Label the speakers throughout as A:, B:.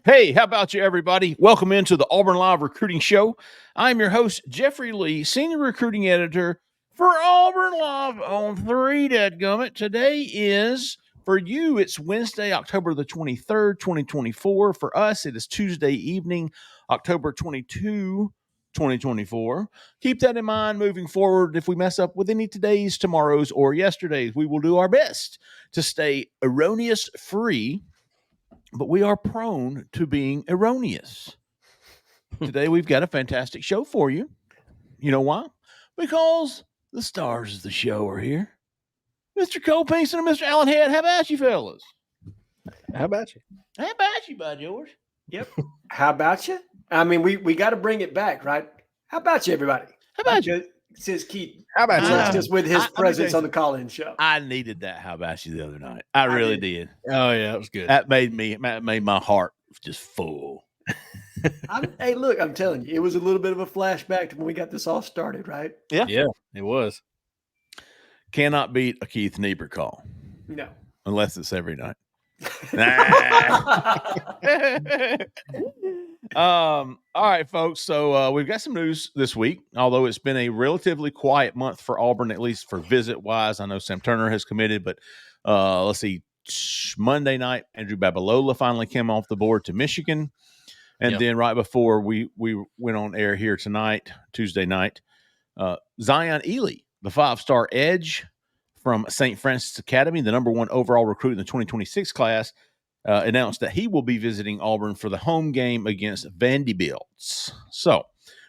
A: Hey, how about you, everybody? Welcome into the Auburn Live Recruiting Show. I'm your host, Jeffrey Lee, Senior Recruiting Editor for Auburn Live on 3, dadgummit. Today is, for you, it's Wednesday, October the 23rd, 2024. For us, it is Tuesday evening, October 22, 2024. Keep that in mind moving forward. If we mess up with any today's, tomorrow's, or yesterday's, we will do our best to stay erroneous free, but we are prone to being erroneous. Today, we've got a fantastic show for you. You know why? Because the stars of the show are here. Mr. Cole Pinkston and Mr. Allen Head. How about you, fellas?
B: How about you?
A: How about you, bud, George?
C: Yep. How about you? I mean, we got to bring it back, right? How about you, everybody?
A: How about you?
C: Says Keith.
B: How about
C: Blessed
B: you?
C: us with his presence
A: you
C: on the call-in show.
A: I needed that. How about you the other night? I really did.
B: Oh yeah, it was good.
A: That made my heart just full.
C: Hey, look, I'm telling you, it was a little bit of a flashback to when we got this all started, right?
B: Yeah, it was.
A: Cannot beat a Keith Niebuhr call.
C: No.
A: Unless it's every night. All right, folks. So we've got some news this week, although it's been a relatively quiet month for Auburn, at least for visit wise. I know Sam Turner has committed, but let's see. Monday night, Andrew Babalola finally came off the board to Michigan. And then right before we went on air here tonight, Tuesday night, Zion Ely, the 5-star edge from St. Francis Academy, the number 1 overall recruit in the 2026 class, announced that he will be visiting Auburn for the home game against Vanderbilt. So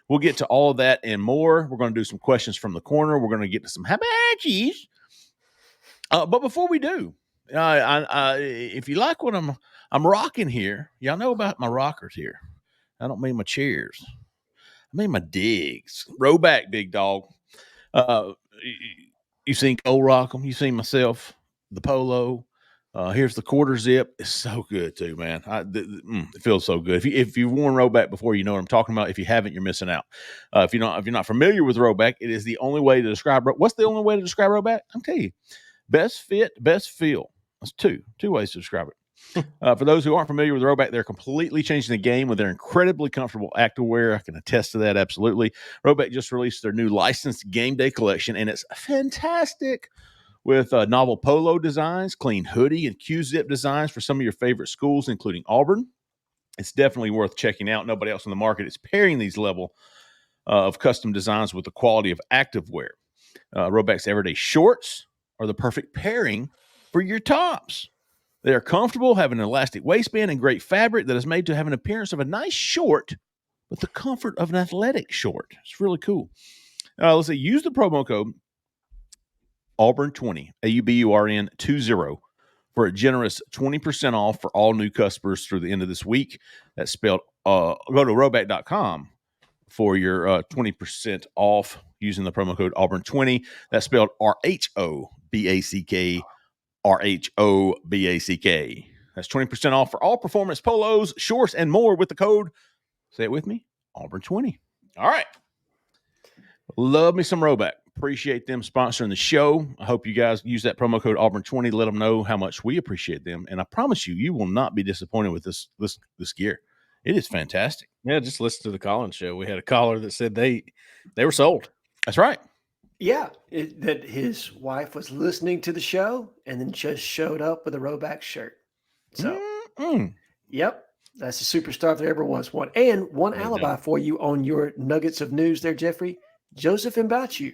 A: we'll get to all of that and more. We're going to do some questions from the corner. We're going to get to some how-about-yous. But before we do, if you like what I'm rocking here, y'all know about my rockers here. I don't mean my chairs. I mean my digs. Row back, big dog. You've seen Cole rock them. You've seen myself, the polo. Here's the quarter zip. It's so good too, man. It feels so good. If you've worn Rowback before, you know what I'm talking about. If you haven't, you're missing out. If you're not familiar with Rowback, it is the only way to describe. What's the only way to describe Rowback? I'll tell you. Best fit, best feel. That's two ways to describe it. For those who aren't familiar with Rowback, they're completely changing the game with their incredibly comfortable activewear. I can attest to that, absolutely. Rowback just released their new licensed game day collection, and it's fantastic with novel polo designs, clean hoodie, and Q-zip designs for some of your favorite schools, including Auburn. It's definitely worth checking out. Nobody else on the market is pairing these level of custom designs with the quality of activewear. Rowback's everyday shorts are the perfect pairing for your tops. They are comfortable, have an elastic waistband, and great fabric that is made to have an appearance of a nice short, but the comfort of an athletic short. It's really cool. Let's see. Use the promo code Auburn20, AUBURN20, for a generous 20% off for all new customers through the end of this week. That's spelled, go to rowback.com for your 20% off using the promo code Auburn20. That's spelled RHOBACK, RHOBACK. That's 20% off for all performance polos, shorts, and more with the code, say it with me, Auburn20. All right. Love me some Rowback. Appreciate them sponsoring the show. I hope you guys use that promo code Auburn20. Let them know how much we appreciate them. And I promise you, you will not be disappointed with this gear. It is fantastic.
B: Yeah, just listen to the Collins show. We had a caller that said they were sold.
A: That's right.
C: Yeah, that his wife was listening to the show and then just showed up with a Rowback shirt. So, Yep, that's the superstar if there ever was one. And one alibi for you on your nuggets of news there, Jeffrey. Joseph Mbachu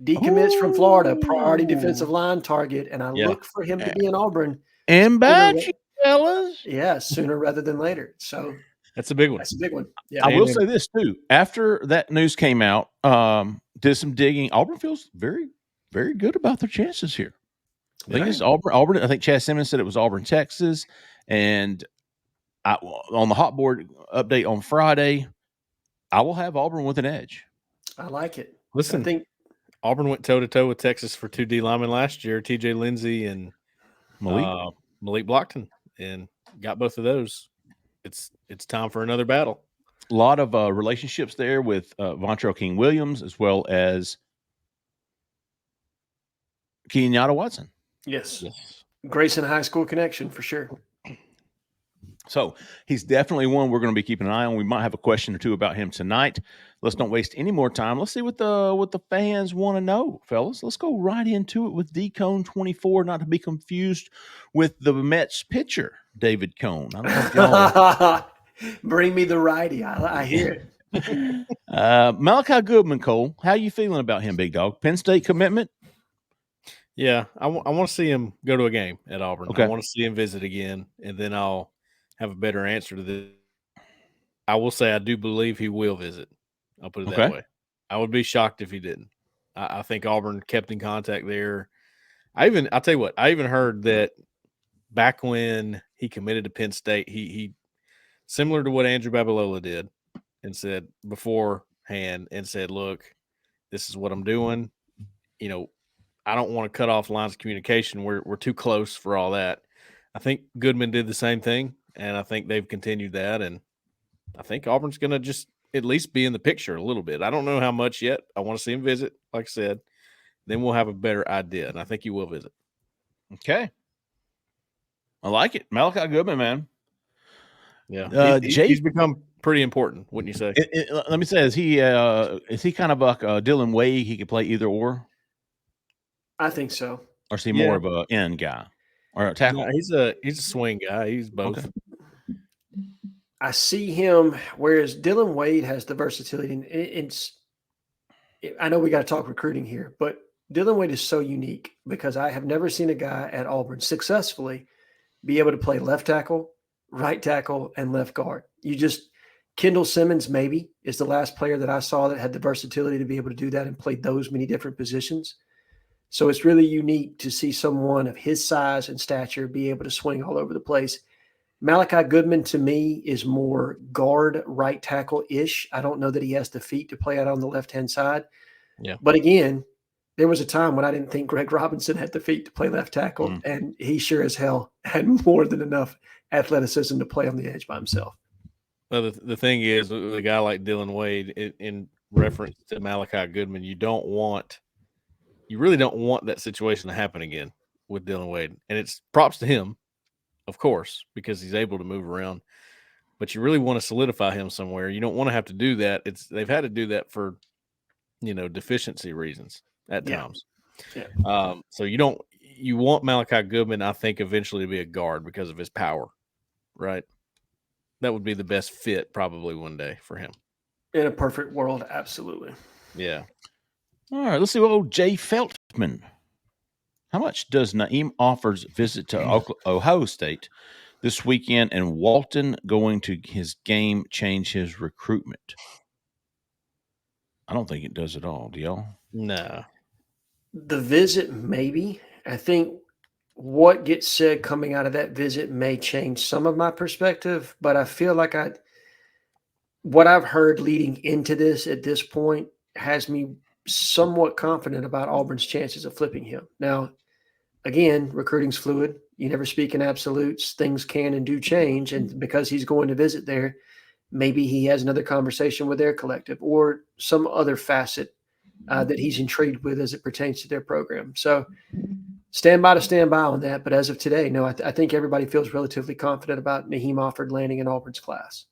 C: decommits from Florida, priority defensive line target, and I look for him to be in Auburn.
A: Mbachu, fellas.
C: Yeah, sooner rather than later. So
B: that's a big one.
C: That's a big one. Yeah.
A: I will say this too. After that news came out, did some digging. Auburn feels very, very good about their chances here. I think it's Auburn. I think Chad Simmons said it was Auburn, Texas, and on the hot board update on Friday, I will have Auburn with an edge.
C: I like it.
B: Listen, I think Auburn went toe-to-toe with Texas for 2 D linemen last year, TJ Lindsey and Malik Blockton, and got both of those. It's time for another battle.
A: A lot of relationships there with Vontrell King Williams as well as Kenyatta Watson.
C: Yes. Grayson High School connection for sure.
A: So he's definitely one we're going to be keeping an eye on. We might have a question or two about him tonight. Let's don't waste any more time. Let's see what the fans want to know, fellas. Let's go right into it with D-Cone 24, not to be confused with the Mets pitcher, David Cone. I don't know if y'all
C: bring me the righty. I hear
A: it. Malachi Goodman, Cole, how you feeling about him, big dog? Penn State commitment?
B: Yeah, I want to see him go to a game at Auburn.
A: Okay.
B: I want to see him visit again, and then I'll have a better answer to this. I will say I do believe he will visit. I'll put it that way. I would be shocked if he didn't. I think Auburn kept in contact there. I'll tell you what, I even heard that back when he committed to Penn State, he similar to what Andrew Babalola did and said beforehand and said, look, this is what I'm doing. You know, I don't want to cut off lines of communication. We're too close for all that. I think Goodman did the same thing, and I think they've continued that. And I think Auburn's going to just at least be in the picture a little bit. I don't know how much yet. I want to see him visit, like I said. Then we'll have a better idea, and I think he will visit.
A: Okay. I like it. Malachi Goodman, man.
B: Yeah. He's become pretty important, wouldn't you say?
A: Let me say, is he kind of like Dylan Wade? He could play either or?
C: I think so.
A: Or is he more of an end guy or a tackle?
B: No, he's a swing guy. He's both.
C: Okay. I see him, whereas Dylan Wade has the versatility. And I know we got to talk recruiting here, but Dylan Wade is so unique because I have never seen a guy at Auburn successfully be able to play left tackle, right tackle, and left guard. Kendall Simmons maybe is the last player that I saw that had the versatility to be able to do that and play those many different positions. So it's really unique to see someone of his size and stature be able to swing all over the place. Malachi Goodman, to me, is more guard, right tackle-ish. I don't know that he has the feet to play out on the left-hand side.
B: Yeah.
C: But again, there was a time when I didn't think Greg Robinson had the feet to play left tackle, and he sure as hell had more than enough athleticism to play on the edge by himself.
B: Well, the thing is, with a guy like Dylan Wade, in reference to Malachi Goodman, you really don't want that situation to happen again with Dylan Wade. And it's props to him, of course, because he's able to move around. But you really want to solidify him somewhere. You don't want to have to do that. They've had to do that for, deficiency reasons at times.
C: Yeah.
B: So you want Malachi Goodman, I think, eventually to be a guard because of his power, right? That would be the best fit probably one day for him.
C: In a perfect world, absolutely.
B: Yeah.
A: All right, let's see what old Jay Feltman. How much does Naeem Offord's visit to Ohio State this weekend and Walton going to his game change his recruitment? I don't think it does at all. Do y'all?
B: No.
C: The visit, maybe. I think what gets said coming out of that visit may change some of my perspective, but I feel like what I've heard leading into this at this point has me somewhat confident about Auburn's chances of flipping him. Now, again, recruiting's fluid. You never speak in absolutes. Things can and do change. And because he's going to visit there, maybe he has another conversation with their collective or some other facet that he's intrigued with as it pertains to their program. So stand by on that. But as of today, no, I think everybody feels relatively confident about Naeem Offord landing in Auburn's class.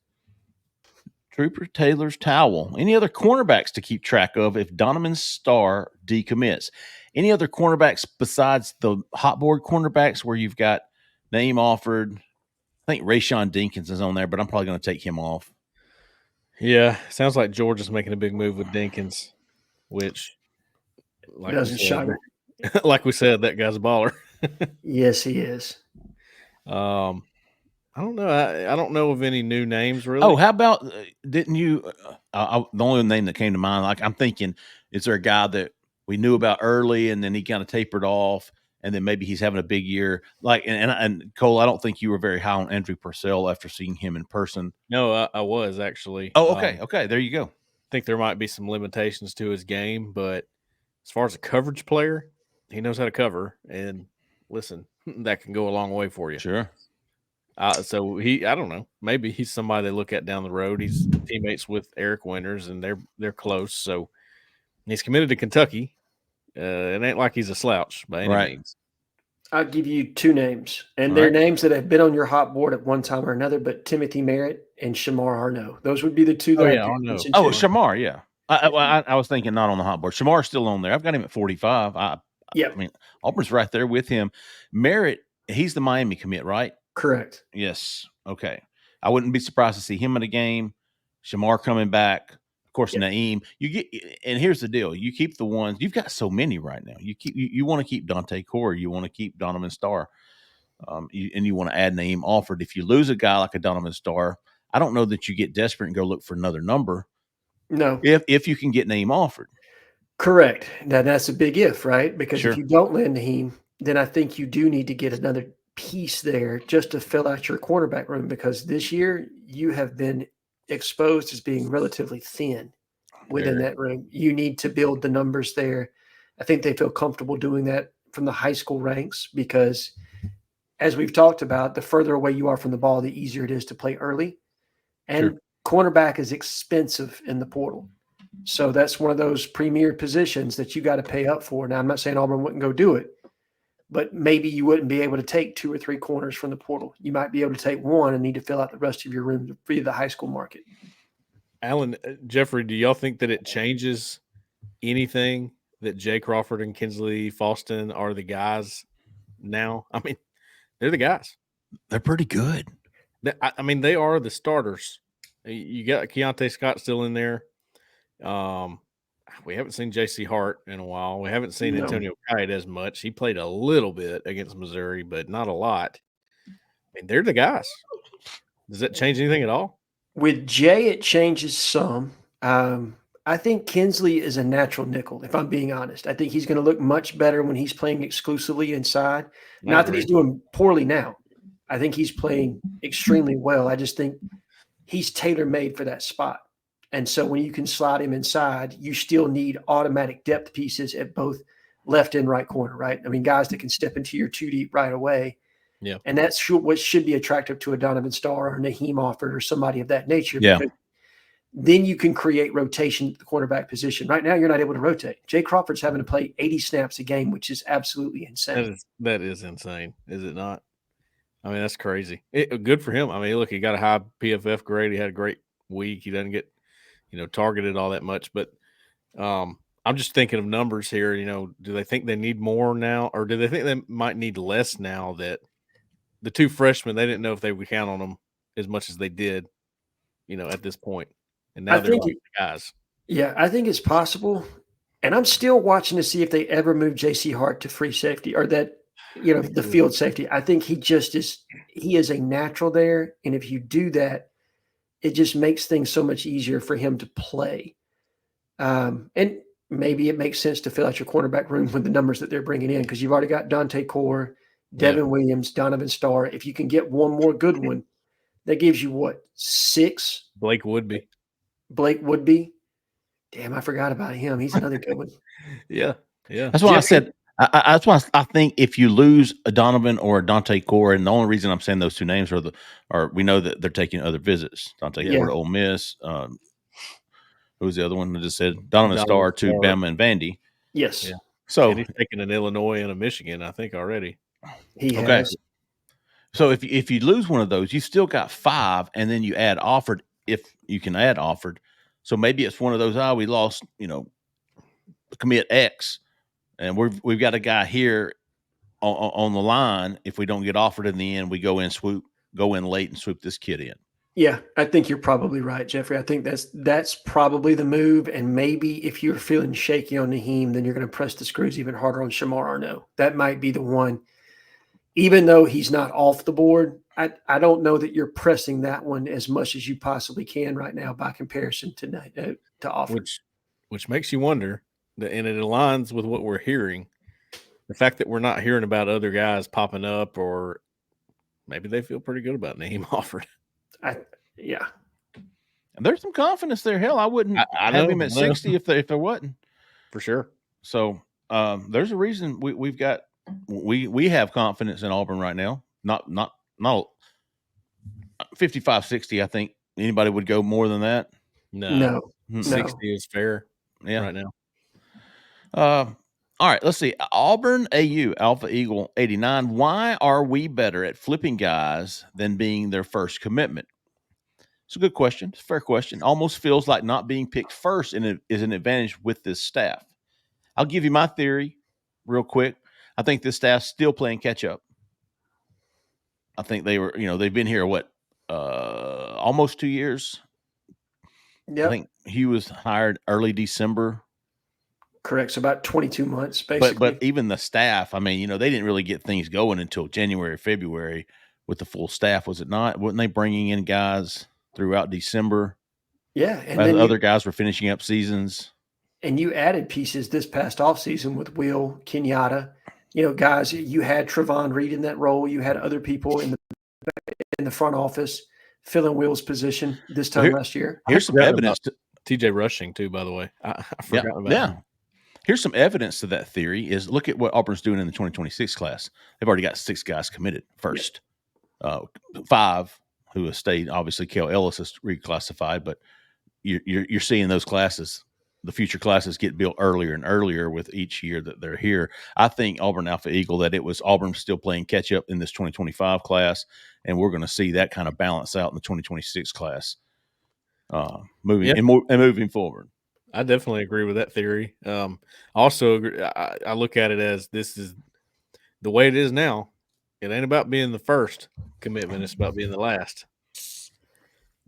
A: Trooper Taylor's towel. Any other cornerbacks to keep track of if Donovan Starr decommits? Any other cornerbacks besides the hot board cornerbacks where you've got Naeem Offord? I think Rayshawn Dinkins is on there, but I'm probably going to take him off.
B: Yeah, sounds like Georgia's making a big move with Dinkins, which
C: doesn't shock me.
B: Like we said, that guy's a baller.
C: Yes, he is.
B: I don't know. I don't know of any new names really.
A: Oh, how about didn't you? The only name that came to mind, like I'm thinking, is there a guy that we knew about early and then he kind of tapered off, and then maybe he's having a big year? Like, and Cole, I don't think you were very high on Andrew Purcell after seeing him in person.
B: No, I was actually.
A: Oh, okay, okay, there you go.
B: I think there might be some limitations to his game, but as far as a coverage player, he knows how to cover. And listen, that can go a long way for you.
A: Sure.
B: So I don't know. Maybe he's somebody they look at down the road. He's teammates with Eric Winters, and they're close. So he's committed to Kentucky. It ain't like he's a slouch by any means.
C: I'll give you two names, and
A: All
C: they're
A: right.
C: names that have been on your hot board at one time or another, but Timothy Merritt and Shamar Arno. Those would be the two that I pay
B: Arno.
C: attention
A: Oh,
C: to.
A: Shamar, yeah. I was thinking not on the hot board. Shamar's still on there. I've got him at 45. I
C: Yep,
A: mean, Auburn's right there with him. Merritt, he's the Miami commit, right?
C: correct.
A: Yes. Okay. I wouldn't be surprised to see him in a game. Shamar coming back. Of course,
C: Yep.
A: Naeem. You get, and here's the deal: you keep the ones you've got so many right now. You want to keep Dante Corey. You want to keep Donovan Starr, and you want to add Naeem Offord. If you lose a guy like a Donovan Starr, I don't know that you get desperate and go look for another number.
C: No,
A: If you can get Naeem Offord.
C: correct. Now that's a big if, right? Because
A: Sure.
C: if you don't land Naheem, then I think you do need to get another piece there just to fill out your cornerback room. Because this year you have been exposed as being relatively thin within
A: Very.
C: that room. You need to build the numbers there. I think they feel comfortable doing that from the high school ranks because, as we've talked about, the further away you are from the ball, the easier it is to play early. And cornerback is expensive in the portal. So that's one of those premier positions that you got to pay up for. Now, I'm not saying Auburn wouldn't go do it, but maybe you wouldn't be able to take 2 or 3 corners from the portal. You might be able to take one and need to fill out the rest of your room via the high school market.
B: Alan, Jeffrey, do y'all think that it changes anything that Jay Crawford and Kinsley Faustin are the guys now? I mean, they're the guys.
A: They're pretty good.
B: I mean, they are the starters. You got Keontae Scott still in there. We haven't seen J.C. Hart in a while. We haven't seen Antonio Kite as much. He played a little bit against Missouri, but not a lot. I mean, they're the guys. Does that change anything at all?
C: With Jay, it changes some. I think Kinsley is a natural nickel, if I'm being honest. I think he's going to look much better when he's playing exclusively inside. Not that he's doing poorly now. I think he's playing extremely well. I just think he's tailor-made for that spot. And so when you can slide him inside, you still need automatic depth pieces at both left and right corner, right? I mean, guys that can step into your 2 deep right away.
B: Yeah.
C: And that's what should be attractive to a Donovan Starr or Naheem Offord or somebody of that nature.
A: Yeah.
C: Because then you can create rotation at the quarterback position. Right now, you're not able to rotate. Jay Crawford's having to play 80 snaps a game, which is absolutely insane.
B: That is insane, is it not? I mean, that's crazy. Good for him. I mean, look, he got a high PFF grade. He had a great week. He doesn't get, targeted all that much. But I'm just thinking of numbers here. Do they think they need more now, or do they think they might need less now that the 2 freshmen, they didn't know if they would count on them as much as they did, at this point. And now they're like guys.
C: Yeah, I think it's possible. And I'm still watching to see if they ever move J.C. Hart to free safety or that, the field safety. I think he is a natural there. And if you do that, it just makes things so much easier for him to play. And maybe it makes sense to fill out your cornerback room with the numbers that they're bringing in because you've already got Dante Core, Devin Williams, Donovan Starr. If you can get one more good one, that gives you what, 6?
B: Blake Woodby.
C: Damn, I forgot about him. He's another good one.
B: Yeah.
A: That's why I said. That's why I think if you lose a Donovan or a Dante Core, and the only reason I'm saying those 2 names are we know that they're taking other visits. Dante Core to Ole Miss. Who was the other one that just said Donovan Starr to Bama and Vandy?
C: Yes.
B: Yeah.
A: So
B: and he's taking an Illinois and a Michigan, I think, already.
C: He has.
A: So if you lose one of those, you still got 5, and then you add Offord if you can add Offord. So maybe it's one of those. We lost, commit X, and we've got a guy here on the line. If we don't get Offord in the end, we go in late and swoop this kid in.
C: Yeah, I think you're probably right, Jeffrey. I think that's probably the move. And maybe if you're feeling shaky on Naheem, then you're going to press the screws even harder on Shamar Arno. That might be the one. Even though he's not off the board, I don't know that you're pressing that one as much as you possibly can right now by comparison to Offord.
B: Which makes you wonder, and it aligns with what we're hearing, the fact that we're not hearing about other guys popping up, or maybe they feel pretty good about Naheem Offord.
C: Yeah.
A: And there's some confidence there. Hell, I wouldn't have him at 60 if there wasn't.
B: For sure.
A: So there's a reason we have confidence in Auburn right now. Not 55, 60. I think anybody would go more than that.
C: No.
B: 60 is fair.
A: Yeah.
B: Right now.
A: All right, let's see. Auburn AU, Alpha Eagle 89. Why are we better at flipping guys than being their first commitment? It's a good question. It's a fair question. Almost feels like not being picked first is an advantage with this staff. I'll give you my theory real quick. I think this staff's still playing catch up. I think they've been here, almost 2 years.
C: Yep.
A: I think he was hired early December.
C: Correct. So about 22 months, basically.
A: But even the staff, I mean, they didn't really get things going until January, February with the full staff, was it not? Wasn't they bringing in guys throughout December?
C: Yeah. And
A: then
C: then
A: other guys were finishing up seasons.
C: And you added pieces this past offseason with Will, Kenyatta, guys, you had Trevon Reed in that role. You had other people in the front office filling Will's position this time last year.
A: Here's some evidence.
B: TJ Rushing, too, by the way. I forgot about him.
A: Here's some evidence to that theory is look at what Auburn's doing in the 2026 class. They've already got 6 guys committed first. 5 who have stayed. Obviously, Kel Ellis is reclassified, but you're seeing those classes, the future classes, get built earlier and earlier with each year that they're here. I think Auburn Alpha Eagle, that it was Auburn still playing catch up in this 2025 class, and we're going to see that kind of balance out in the 2026 class moving forward.
B: I definitely agree with that theory. Also, I look at it as this is the way it is now. It ain't about being the first commitment. It's about being the last.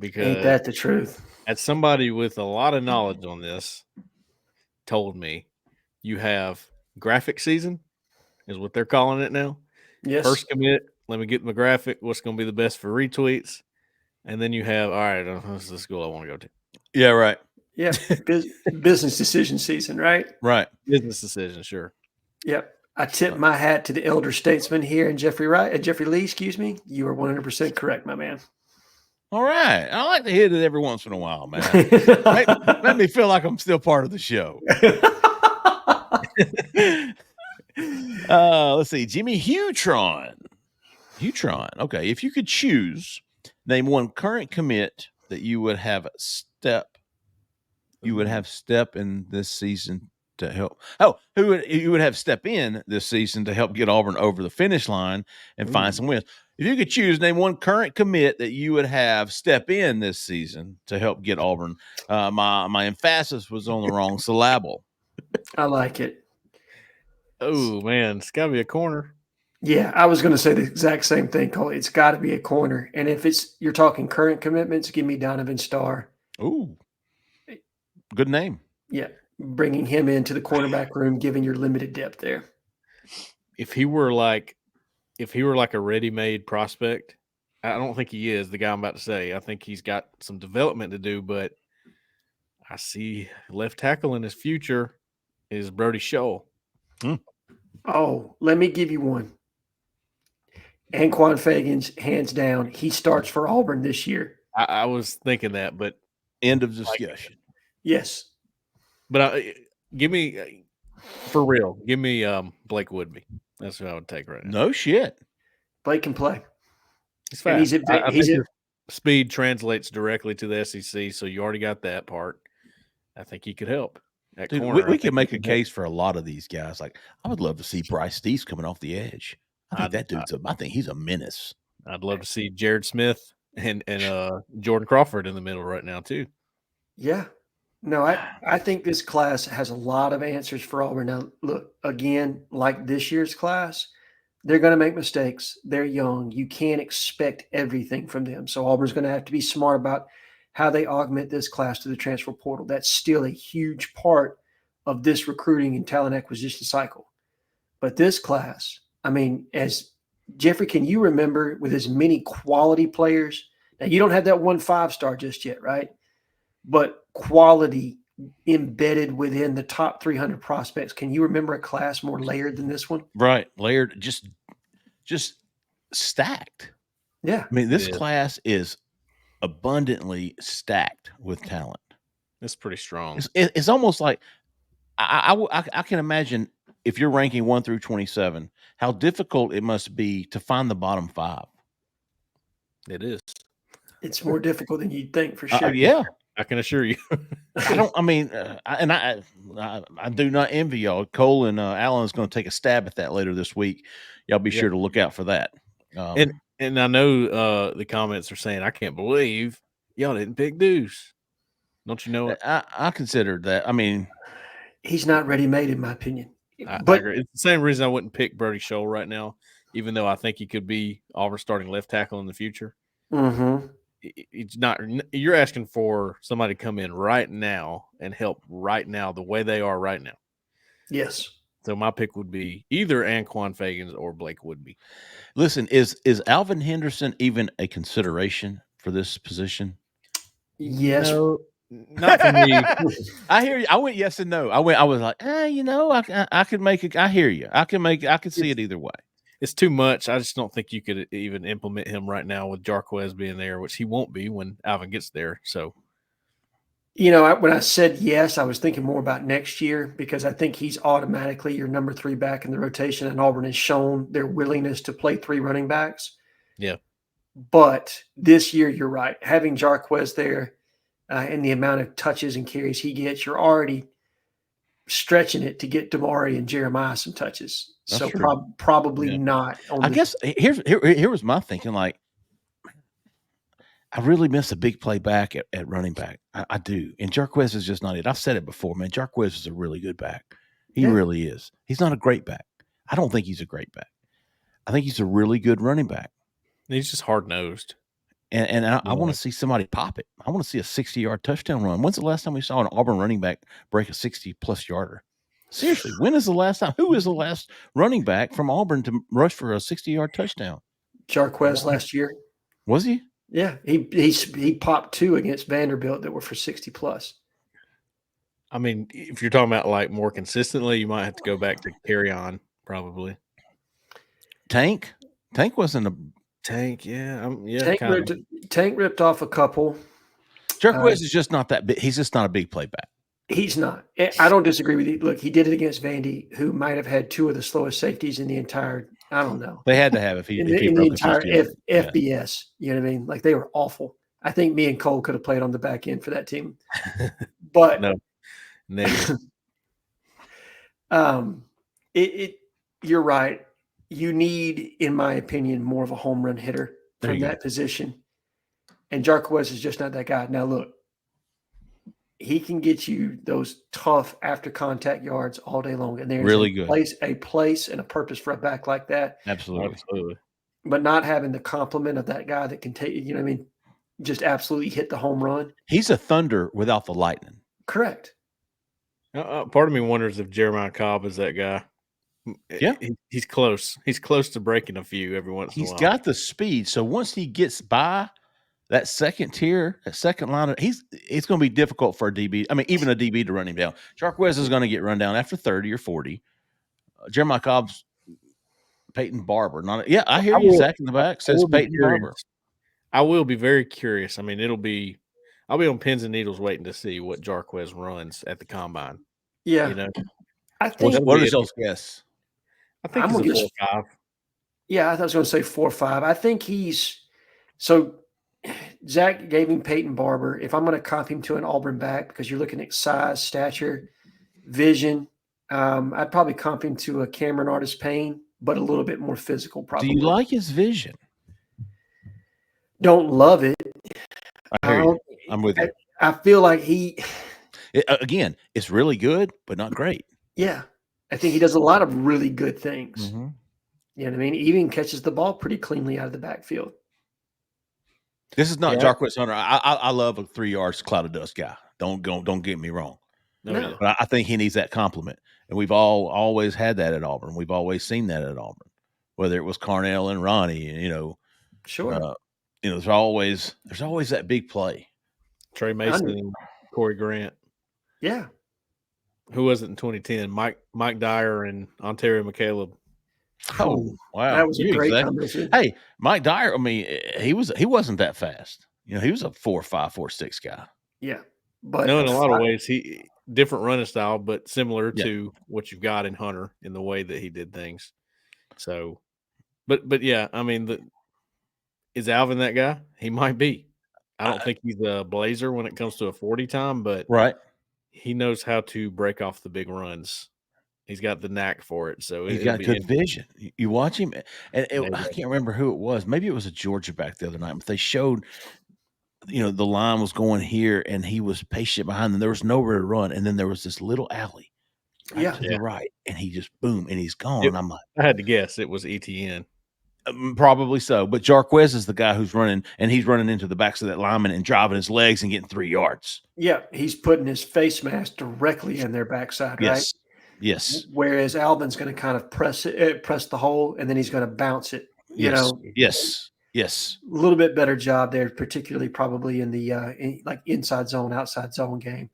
B: Because
C: ain't that the truth?
B: As somebody with a lot of knowledge on this told me, you have graphic season is what they're calling it now.
C: Yes.
B: First commit, let me get my graphic, what's going to be the best for retweets. And then you have, all right, this is the school I want to go to.
A: Yeah, right.
C: Yeah, business decision season, right?
A: Right.
B: Business decision, sure.
C: Yep. I tip my hat to the elder statesman here and Jeffrey Lee, excuse me. You are 100% correct, my man.
A: All right. I like to hear that every once in a while, man. Let me feel like I'm still part of the show. Let's see. Jimmy Hutron. Okay. If you could choose, name one current commit that you would have step in this season to help. You would have step in this season to help get Auburn over the finish line and find some wins. If you could choose, name one current commit that you would have step in this season to help get Auburn. My emphasis was on the wrong syllable.
C: I like it.
B: Oh, man. It's got to be a corner.
C: Yeah, I was going to say the exact same thing, Cole. It's got to be a corner. And if you're talking current commitments, give me Donovan Starr.
A: Ooh. Good name.
C: Yeah, bringing him into the cornerback room, giving your limited depth there.
B: If he were like a ready-made prospect, I don't think he is the guy I'm about to say. I think he's got some development to do, but I see left tackle in his future is Brody Scholl.
C: Oh, let me give you one. Anquan Fagans, hands down, he starts for Auburn this year.
B: I was thinking that, but
A: end of discussion.
C: Yes.
B: But give me Blake Woodby. That's what I would take right now.
A: No shit.
C: Blake can play.
B: He's fast. Speed translates directly to the SEC, so you already got that part. I think he could help.
A: Dude, corner, we can make a case for a lot of these guys. Like, I would love to see Bryce Steeves coming off the edge. I think he's a menace.
B: I'd love to see Jared Smith and Jordan Crawford in the middle right now too.
C: Yeah. No, I think this class has a lot of answers for Auburn. Now, look, again, like this year's class, they're going to make mistakes. They're young. You can't expect everything from them. So Auburn's going to have to be smart about how they augment this class to the transfer portal. That's still a huge part of this recruiting and talent acquisition cycle. But this class, I mean, as Jeffrey, can you remember with as many quality players? Now, you don't have that 1 5-star just yet, right? But quality embedded within the top 300 prospects. Can you remember a class more layered than this one?
A: Right. Layered, just stacked.
C: Yeah.
A: I mean, this class is abundantly stacked with talent.
B: It's pretty strong.
A: It's almost like I can imagine if you're ranking 1 through 27, how difficult it must be to find the bottom 5.
B: It is.
C: It's more difficult than you'd think, for sure.
A: Yeah.
B: I can assure you.
A: I do not envy y'all. Cole and Alan is going to take a stab at that later this week. Y'all be sure to look out for that.
B: And I know the comments are saying, I can't believe y'all didn't pick Deuce. Don't you know it?
A: I considered that. I mean,
C: he's not ready made, in my opinion.
B: I agree. It's the same reason I wouldn't pick Brody Scholl right now, even though I think he could be Auburn starting left tackle in the future.
C: Mm-hmm.
B: It's not. You're asking for somebody to come in right now and help right now the way they are right now.
C: Yes.
B: So my pick would be either Anquan Fagans or Blake Woodby.
A: Listen, is Alvin Henderson even a consideration for this position?
C: Yes.
B: No, not for me.
A: I hear you. I went yes and no. I was like, I could make it. I hear you. I could see it either way.
B: It's too much. I just don't think you could even implement him right now with Jarquez being there, which he won't be when Alvin gets there. So,
C: when I said yes, I was thinking more about next year because I think he's automatically your number 3 back in the rotation, and Auburn has shown their willingness to play 3 running backs.
B: Yeah.
C: But this year, you're right. Having Jarquez there and the amount of touches and carries he gets, you're already stretching it to get Damari and Jeremiah some touches.
A: That's
C: so probably not.
A: I guess here was my thinking. Like, I really miss a big play back at running back. I do. And Jarquez is just not it. I've said it before, man. Jarquez is a really good back. He really is. He's not a great back. I don't think he's a great back. I think he's a really good running back.
B: He's just hard-nosed.
A: And I want to see somebody pop it. I want to see a 60-yard touchdown run. When's the last time we saw an Auburn running back break a 60-plus yarder? Seriously, when is the last time? Who is the last running back from Auburn to rush for a 60-yard touchdown?
C: Jarquez last year.
A: Was he?
C: Yeah, he popped 2 against Vanderbilt that were for 60-plus.
B: I mean, if you're talking about like more consistently, you might have to go back to Carry On, probably.
A: Tank wasn't a
B: Tank. Yeah,
C: Tank ripped off a couple.
A: Jarquez is just not that big. He's just not a big play back.
C: He's not. I don't disagree with you. Look, he did it against Vandy, who might have had 2 of the slowest safeties in the entire. I don't know.
A: They had to have if he
C: in
A: broke
C: the entire FBS.
A: Yeah.
C: You know what I mean? Like, they were awful. I think me and Cole could have played on the back end for that team, but
B: no.
C: You're right. You need, in my opinion, more of a home run hitter from that position, and Jarquez is just not that guy. Now, look, he can get you those tough after contact yards all day long, and there's
A: really good
C: a place and a purpose for a back like that.
A: Absolutely.
C: But not having the complement of that guy that can take, you know what I mean, just absolutely hit the home run.
A: He's a thunder without the lightning.
C: Correct.
B: Part of me wonders if Jeremiah Cobb is that guy.
A: Yeah,
B: he's close. He's close to breaking a few every once in a while.
A: He's got the speed, so once he gets by that second tier, that second line, it's going to be difficult for a DB. I mean, even a DB to run him down. Jarquez is going to get run down after 30 or 40. Jeremiah Cobb's Peyton Barber. I hear you. Zach in the back says Peyton Barber.
B: I will be very curious. I mean, I'll be on pins and needles waiting to see what Jarquez runs at the combine.
C: Yeah,
B: you know,
C: I think.
A: What is y'all's guess?
B: I think he's a 4.5.
C: Yeah, I was going to say 4.5. I think he's so. Zach gave him Peyton Barber. If I'm going to comp him to an Auburn back, because you're looking at size, stature, vision, I'd probably comp him to a Cameron Artis Payne, but a little bit more physical. Probably.
A: Do you like his vision?
C: Don't love it.
A: I hear you. I'm with you.
C: I feel like
A: again, it's really good, but not great.
C: Yeah. I think he does a lot of really good things.
A: Mm-hmm.
C: You know what I mean? He even catches the ball pretty cleanly out of the backfield.
A: This is not Jarquez Hunter. I love a 3 yards cloud of dust guy. Don't get me wrong.
C: No.
A: But I think he needs that compliment. And we've always had that at Auburn. We've always seen that at Auburn. Whether it was Carnell and Ronnie,
C: Sure.
A: There's always that big play.
B: Trey Mason and Corey Grant.
C: Yeah.
B: Who was it in 2010? Mike Dyer and Ontario McCaleb.
A: Oh, wow.
C: That was a great combination.
A: Hey, Mike Dyer, I mean, he wasn't that fast. He was a 4.5, 4.6 guy.
C: Yeah. But
B: in a lot of ways, he different running style, but similar to what you've got in Hunter in the way that he did things. So, but yeah, I mean, is Alvin that guy? He might be. I don't think he's a blazer when it comes to a 40 time, but
A: right.
B: he knows how to break off the big runs. He's got the knack for it. So
A: He's
B: it'll
A: got
B: be
A: good vision. You watch him, and
B: Yeah,
A: I can't remember who it was. Maybe it was a Georgia back the other night, but they showed, the line was going here, and he was patient behind them. There was nowhere to run, and then there was this little alley right to the right, and he just boom, and he's gone. And I'm like,
B: I had to guess it was ETN.
A: Probably so, but Jarquez is the guy who's running, and he's running into the backs of that lineman and driving his legs and getting 3 yards.
C: Yeah, he's putting his face mask directly in their backside, right?
A: Yes.
C: Whereas Alvin's going to kind of press the hole, and then he's going to bounce it.
A: Yes.
C: A little bit better job there, particularly probably in the like inside zone, outside zone game.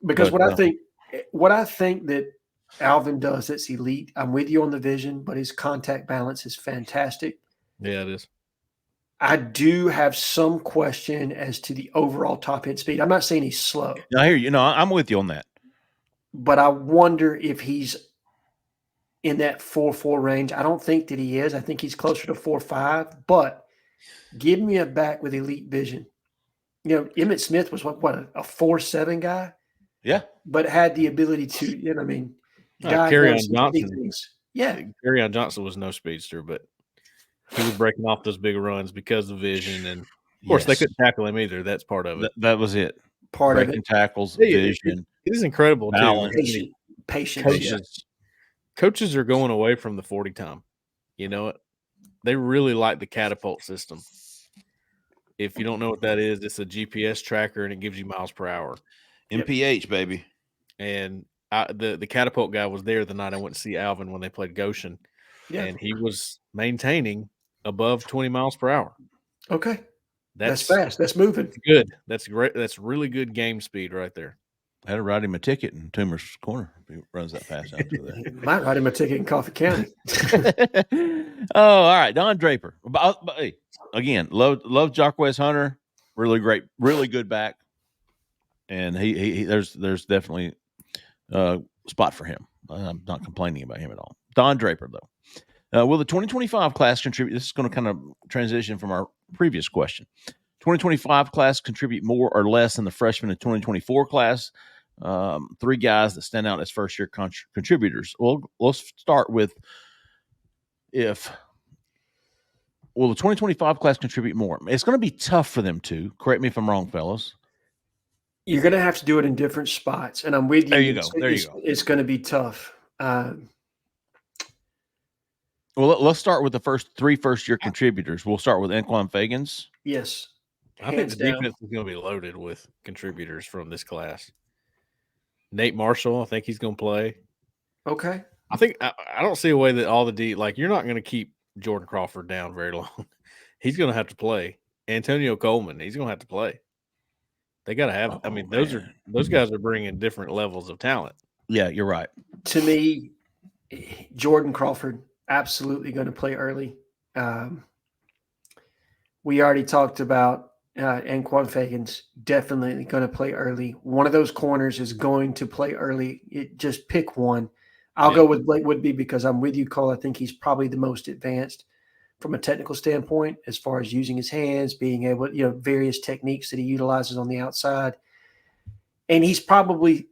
C: Because what I think that Alvin does that's elite. I'm with you on the vision, but his contact balance is fantastic.
B: Yeah, it is.
C: I do have some question as to the overall top end speed. I'm not saying he's slow.
A: I hear you. No, I'm with you on that.
C: But I wonder if he's in that 4.4 range. I don't think that he is. I think he's closer to 4.5. But give me a back with elite vision. Emmitt Smith was what a 4.7 guy?
A: Yeah.
C: But had the ability to,
B: Kerryon Johnson.
C: Things. Yeah.
B: Kerryon Johnson was no speedster, but he was breaking off those big runs because of vision. And, of course, they couldn't tackle him either. That's part of it.
A: That was it.
C: Breaking
A: tackles, vision.
B: It is incredible,
A: balance,
B: too.
C: Patience.
B: Coaches are going away from the 40 time. You know it. They really like the catapult system. If you don't know what that is, it's a GPS tracker, and it gives you miles per hour.
A: MPH, baby.
B: And the catapult guy was there the night I went to see Alvin when they played Goshen. Yeah. And he was maintaining above 20 miles per hour.
C: Okay. That's fast. That's moving.
B: Good. That's great. That's really good game speed right there.
A: I had to write him a ticket in Toomer's corner if he runs that fast out to there.
C: Might write him a ticket in Coffee County.
A: All right. Don Draper. Hey, again, love Jarquez Hunter. Really great, really good back. And he there's definitely a spot for him. I'm not complaining about him at all. Don Draper, though. Will the 2025 class contribute? This is going to kind of transition from our previous question. 2025 class contribute more or less than the freshman and 2024 class? 3 guys that stand out as first-year contributors. Well, let's start with will the 2025 class contribute more? It's going to be tough for them to. Correct me if I'm wrong, fellas.
C: You're going to have to do it in different spots, and I'm with you.
A: There you go.
C: It's going to be tough.
A: Well, let's start with the first 3 first-year contributors. We'll start with Anquan Fagans.
C: Yes.
B: I think the defense is going to be loaded with contributors from this class. Nate Marshall, I think he's going to play.
C: Okay.
B: I don't see a way that all the you're not going to keep Jordan Crawford down very long. He's going to have to play. Antonio Coleman, he's going to have to play. They got to have. Those guys are bringing different levels of talent.
A: Yeah, you're right.
C: To me, Jordan Crawford absolutely going to play early. We already talked about Anquan Fagans definitely going to play early. One of those corners is going to play early. Just pick one. I'll go with Blake Woodby because I'm with you, Cole. I think he's probably the most advanced from a technical standpoint as far as using his hands, being able, various techniques that he utilizes on the outside. And he's probably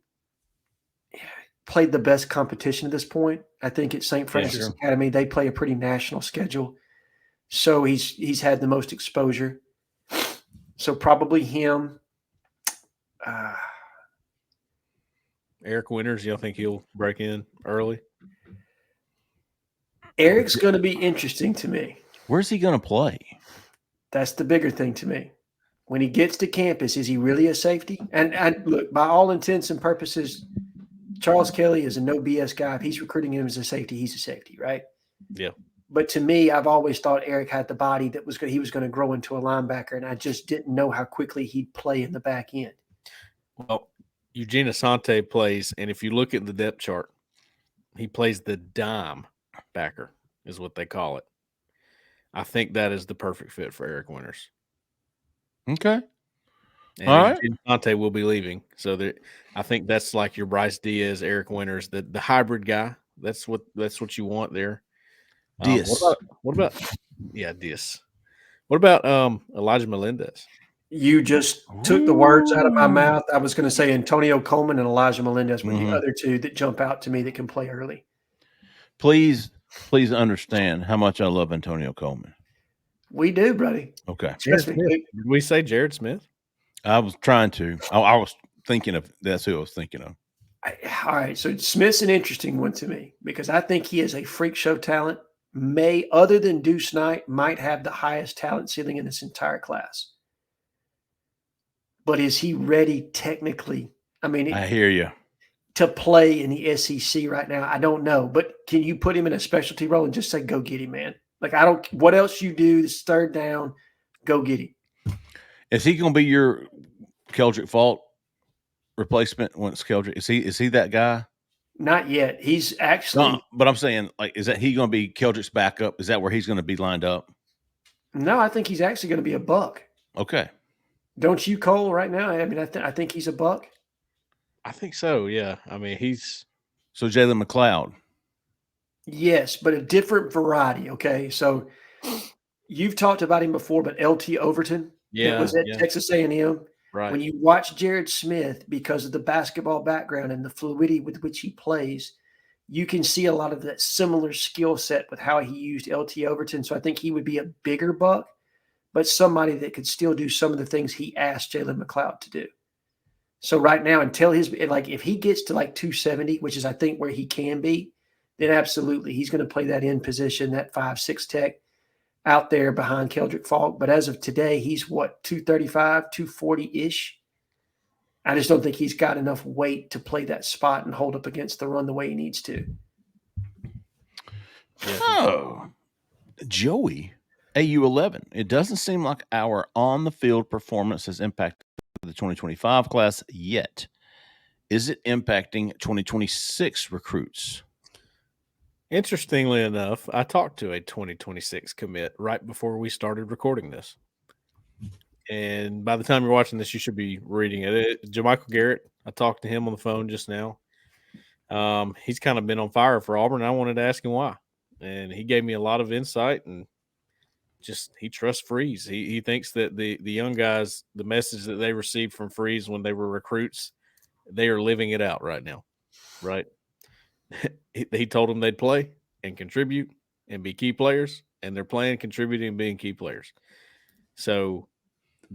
C: played the best competition at this point. I think at St. Francis Academy, they play a pretty national schedule. So he's had the most exposure. So probably him.
B: Eric Winters, you don't think he'll break in early?
C: Eric's going to be interesting to me.
A: Where's he going to play?
C: That's the bigger thing to me. When he gets to campus, is he really a safety? And look, by all intents and purposes, Charles Kelly is a no BS guy. If he's recruiting him as a safety, he's a safety, right?
B: Yeah.
C: But to me, I've always thought Eric had the body that he was going to grow into a linebacker, and I just didn't know how quickly he'd play in the back end.
B: Well, Eugene Asante plays, and if you look at the depth chart, he plays the dime backer is what they call it. I think that is the perfect fit for Eric Winters.
A: Okay.
B: And all right. Asante will be leaving. So I think that's like your Bryce Diaz, Eric Winters, the hybrid guy. That's what you want there.
A: Diaz.
B: What about Diaz? What about Elijah Melendez?
C: You just took the words out of my mouth. I was going to say Antonio Coleman and Elijah Melendez were the other two that jump out to me that can play early.
A: Please understand how much I love Antonio Coleman.
C: We do, buddy.
A: Okay.
B: Did we say Jared Smith?
A: I was trying to. I was thinking of – that's who I was thinking of.
C: All right, so Smith's an interesting one to me because I think he is a freak show talent. Other than Deuce Knight, might have the highest talent ceiling in this entire class. But is he ready technically? I mean,
A: I hear you.
C: To play in the SEC right now, I don't know. But can you put him in a specialty role and just say, go get him, man? Like, I don't – what else you do, this third down, go get him.
A: Is he going to be your Keldrick Fault replacement once Keldrick? Is he that guy?
C: Not yet. He's actually –
A: No, but I'm saying, like, is that he going to be Keldrick's backup? Is that where he's going to be lined up?
C: No, I think he's actually going to be a buck.
A: Okay.
C: Don't you, Cole, right now? I mean, I think he's a buck.
B: I think so, yeah. I mean, he's –
A: So Jalen McLeod.
C: Yes, but a different variety, okay? So you've talked about him before, but LT Overton that was at Texas A&M.
B: Right.
C: When you watch Jared Smith, because of the basketball background and the fluidity with which he plays, you can see a lot of that similar skill set with how he used LT Overton. So I think he would be a bigger buck, but somebody that could still do some of the things he asked Jalen McLeod to do. So right now, until if he gets to like 270, which is I think where he can be, then absolutely he's going to play that in position, that 5'6" tech out there behind Keldrick Fault. But as of today, he's 235, 240-ish. I just don't think he's got enough weight to play that spot and hold up against the run the way he needs to.
A: Oh, Joey, AU11. It doesn't seem like our on-the-field performance has impacted the 2025 class yet. Is it impacting 2026 recruits?
B: Interestingly enough, I talked to a 2026 commit right before we started recording this. And by the time you're watching this, you should be reading it. Jermichael Garrett, I talked to him on the phone just now. He's kind of been on fire for Auburn. I wanted to ask him why. And he gave me a lot of insight and just he trusts Freeze. He thinks that the young guys, the message that they received from Freeze when they were recruits, they are living it out right now, right? He told them they'd play and contribute and be key players, and they're playing, contributing, and being key players. So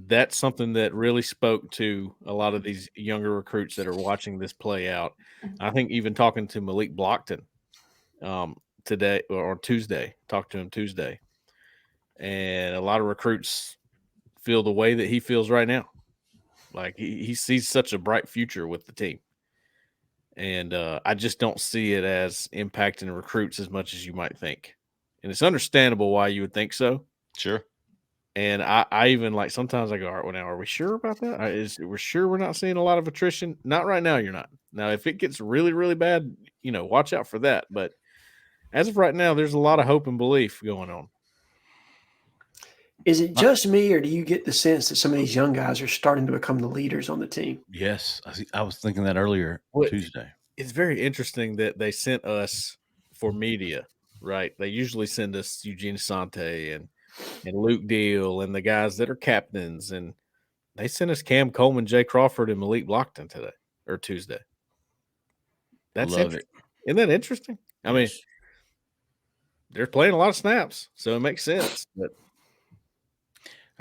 B: that's something that really spoke to a lot of these younger recruits that are watching this play out. I think even talking to Malik Blockton today or Tuesday, talked to him Tuesday, and a lot of recruits feel the way that he feels right now. Like he sees such a bright future with the team. And I just don't see it as impacting recruits as much as you might think. And it's understandable why you would think so.
A: Sure.
B: And I even like sometimes I go, all right, well, now, are we sure about that? We're sure we're not seeing a lot of attrition? Not right now, you're not. Now, if it gets really, really bad, watch out for that. But as of right now, there's a lot of hope and belief going on.
C: Is it just me, or do you get the sense that some of these young guys are starting to become the leaders on the team?
A: Yes. I was thinking that earlier Tuesday.
B: It's very interesting that they sent us for media, right? They usually send us Eugene Asante and Luke Deal and the guys that are captains. And they sent us Cam Coleman, Jay Crawford, and Malik Blockton today or Tuesday. That's interesting. Isn't that interesting? I mean, they're playing a lot of snaps, so it makes sense. But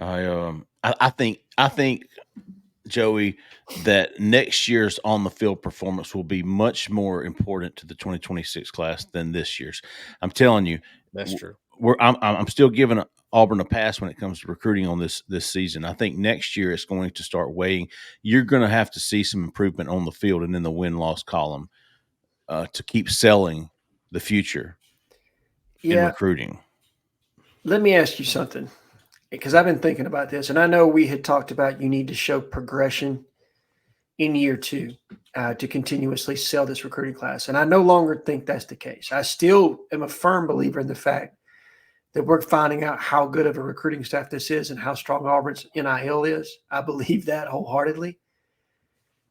A: I think Joey, that next year's on the field performance will be much more important to the 2026 class than this year's. I'm telling you,
B: that's true.
A: I'm still giving Auburn a pass when it comes to recruiting on this season. I think next year it's going to start weighing. You're going to have to see some improvement on the field and in the win-loss column to keep selling the future in recruiting. Let
C: me ask you something, because I've been thinking about this, and I know we had talked about you need to show progression in year two to continuously sell this recruiting class. And I no longer think that's the case. I still am a firm believer in the fact that we're finding out how good of a recruiting staff this is and how strong Auburn's NIL is. I believe that wholeheartedly.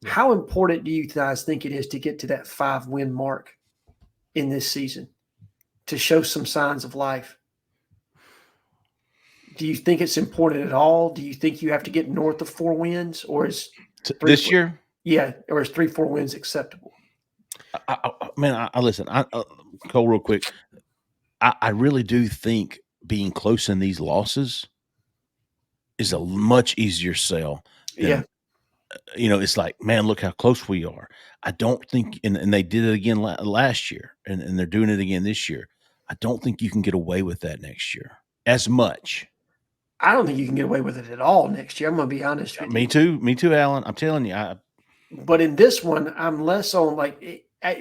C: Yeah. How important do you guys think it is to get to that 5-win mark in this season to show some signs of life? Do you think it's important at all? Do you think you have to get north of 4 wins, or is
A: this year?
C: Yeah, or is 3-4 wins acceptable?
A: Listen. Cole, real quick. I really do think being close in these losses is a much easier sell than, it's like, man, look how close we are. I don't think, and they did it again last year, and they're doing it again this year. I don't think you can get away with that next year as much.
C: I don't think you can get away with it at all next year. I'm going to be honest with you.
A: Me too, Alan. I'm telling you.
C: But in this one, I'm less on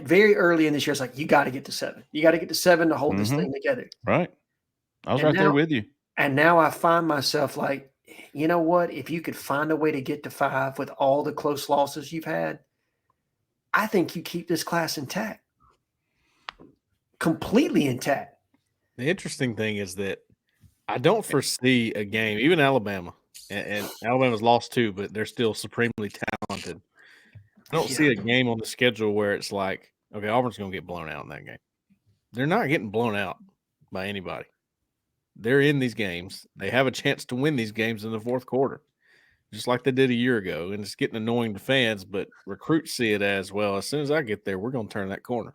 C: very early in this year. It's like, you got to get to 7. You got to get to 7 to hold this thing together.
A: Right. I was right there with you.
C: And now I find myself like, you know what? If you could find a way to get to 5 with all the close losses you've had, I think you keep this class intact, completely intact.
B: The interesting thing is that I don't foresee a game, even Alabama, and Alabama's lost too, but they're still supremely talented. I don't see a game on the schedule where it's like, okay, Auburn's going to get blown out in that game. They're not getting blown out by anybody. They're in these games. They have a chance to win these games in the fourth quarter, just like they did a year ago. And it's getting annoying to fans, but recruits see it as, well, as soon as I get there, we're going to turn that corner.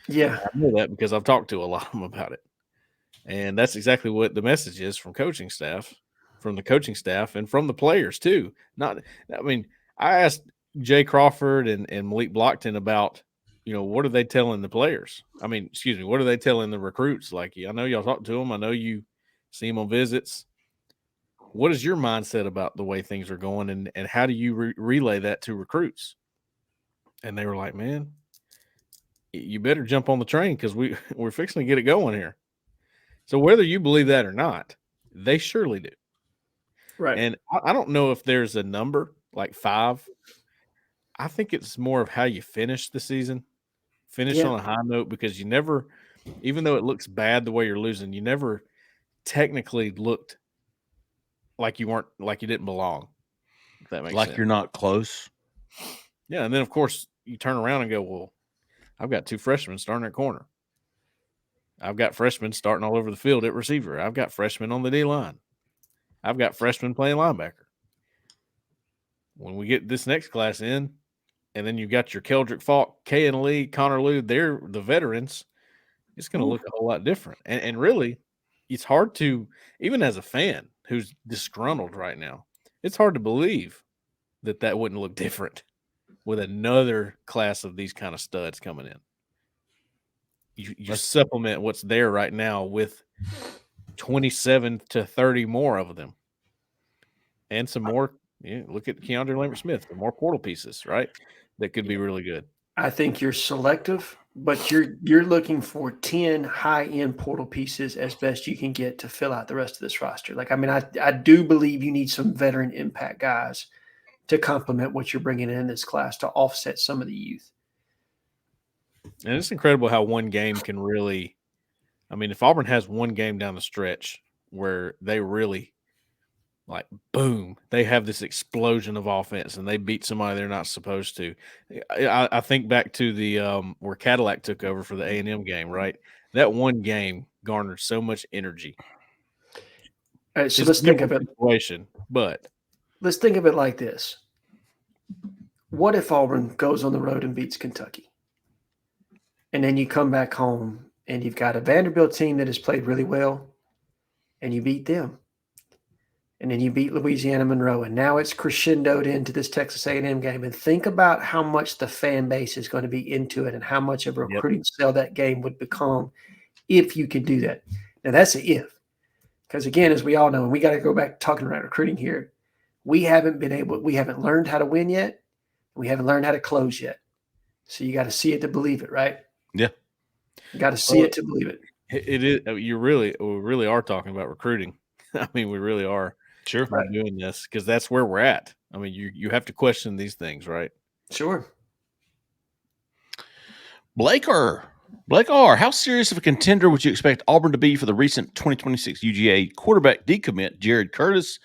C: Yeah.
B: I know that because I've talked to a lot of them about it. And that's exactly what the message is from the coaching staff, and from the players too. I asked Jay Crawford and Malik Blockton about, what are they telling the players? What are they telling the recruits? Like, I know y'all talk to them. I know you see them on visits. What is your mindset about the way things are going, and how do you relay that to recruits? And they were like, man, you better jump on the train because we're fixing to get it going here. So whether you believe that or not, they surely do.
C: Right.
B: And I don't know if there's a number like 5. I think it's more of how you finish the season, on a high note, because you never, even though it looks bad the way you're losing, you never technically looked like you didn't belong. If that makes sense.
A: You're not close.
B: Yeah. And then, of course, you turn around and go, well, I've got 2 freshmen starting at corner. I've got freshmen starting all over the field at receiver. I've got freshmen on the D line. I've got freshmen playing linebacker. When we get this next class in, and then you've got your Keldrick Falk, Kayan Lee, Connor Lew, they're the veterans, it's going to look a whole lot different. And really, it's hard to, even as a fan who's disgruntled right now, it's hard to believe that wouldn't look different with another class of these kind of studs coming in. You supplement what's there right now with 27 to 30 more of them, and some more. Look at Keandre Lambert-Smith, the more portal pieces, right? That could be really good.
C: I think you're selective, but you're looking for 10 high-end portal pieces as best you can get to fill out the rest of this roster. I do believe you need some veteran impact guys to complement what you're bringing in this class to offset some of the youth.
B: And it's incredible how one game can really – if Auburn has one game down the stretch where they really – boom, they have this explosion of offense and they beat somebody they're not supposed to. I think back to the where Cadillac took over for the A&M game, right? That one game garnered so much energy.
C: All right, so let's think of it.
B: But
C: let's think of it like this. What if Auburn goes on the road and beats Kentucky? And then you come back home and you've got a Vanderbilt team that has played really well and you beat them. And then you beat Louisiana Monroe, and now it's crescendoed into this Texas A&M game. And think about how much the fan base is going to be into it and how much of a recruiting sell that game would become if you can do that. Now, that's an if. Because, again, as we all know, and we got to go back to talking about recruiting here, we haven't learned how to win yet. We haven't learned how to close yet. So you got to see it to believe it, right?
A: Yeah.
C: You got to see it to believe it.
B: It is. We really are talking about recruiting. We really are.
A: Sure.
B: By doing this, because that's where we're at. You have to question these things, right?
C: Sure.
A: Blake R., how serious of a contender would you expect Auburn to be for the recent 2026 UGA quarterback decommit, Jared Curtis?